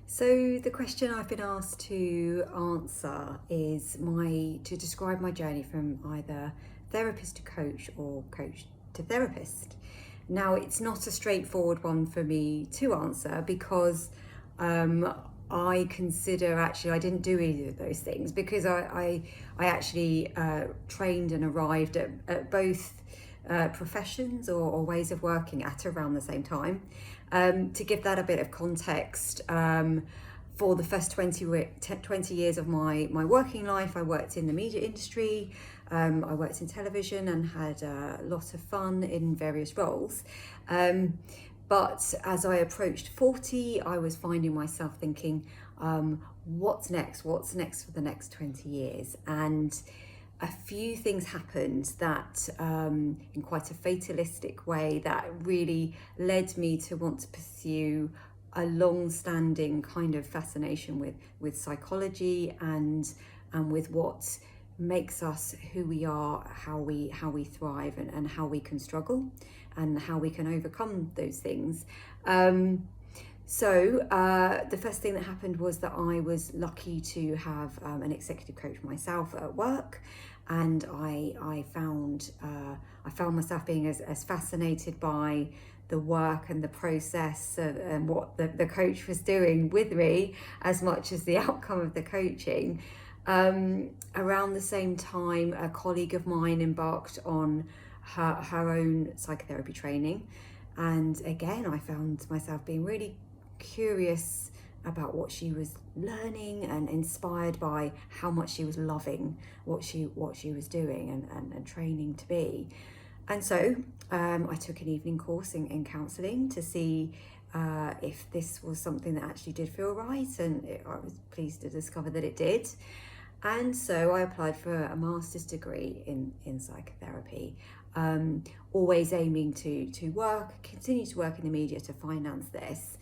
So the question I've been asked to answer is to describe my journey from either therapist to coach or coach to therapist. Now, it's not a straightforward one for me to answer because I consider actually I didn't do either of those things because I actually trained and arrived at both professions or ways of working at around the same time. To give that a bit of context, for the first 20 years of my working life, I worked in the media industry. I worked in television and had a lot of fun in various roles. But as I approached 40, I was finding myself thinking, what's next? What's next for the next 20 years? And a few things happened that in quite a fatalistic way that really led me to want to pursue a long-standing kind of fascination with psychology and with what makes us who we are, how we thrive, and how we can struggle and how we can overcome those things. So the first thing that happened was that I was lucky to have an executive coach myself at work, and I found myself being as fascinated by the work and the process and what the coach was doing with me as much as the outcome of the coaching. Around the same time, a colleague of mine embarked on her own psychotherapy training, and again I found myself being really curious about what she was learning and inspired by how much she was loving what she was doing and training to be. And so I took an evening course in counselling to see if this was something that actually did feel right, and I was pleased to discover that it did. And so I applied for a master's degree in psychotherapy, always aiming to continue to work in the media to finance this.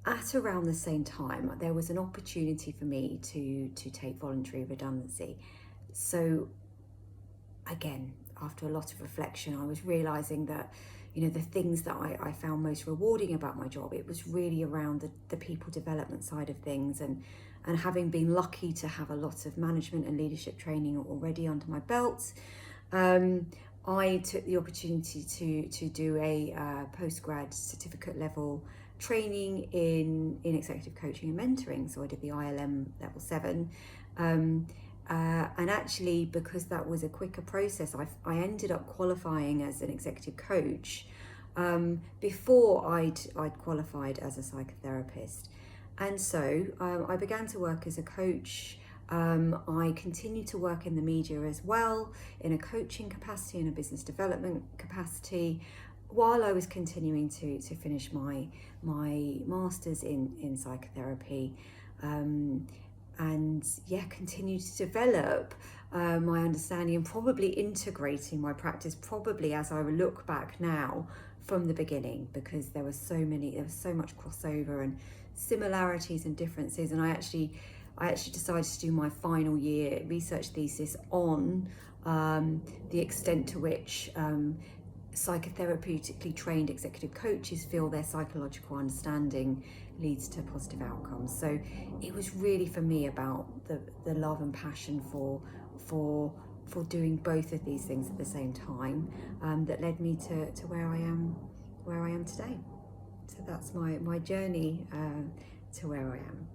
At around the same time, there was an opportunity for me to take voluntary redundancy. So again, after a lot of reflection, I was realizing that, the things that I found most rewarding about my job, it was really around the people development side of things, and having been lucky to have a lot of management and leadership training already under my belt, I took the opportunity to do a postgrad certificate level training in executive coaching and mentoring. So I did the ILM level 7. And actually, because that was a quicker process, I ended up qualifying as an executive coach before I'd qualified as a psychotherapist. And so I began to work as a coach. I continued to work in the media as well, in a coaching capacity, in a business development capacity, while I was continuing to finish my master's in psychotherapy. And continued to develop my understanding and probably integrating my practice, probably as I look back now, from the beginning, because there was so much crossover and similarities and differences. And I actually decided to do my final year research thesis on the extent to which psychotherapeutically trained executive coaches feel their psychological understanding leads to positive outcomes. So it was really for me about the love and passion for doing both of these things at the same time that led me to where I am today. So that's my journey to where I am.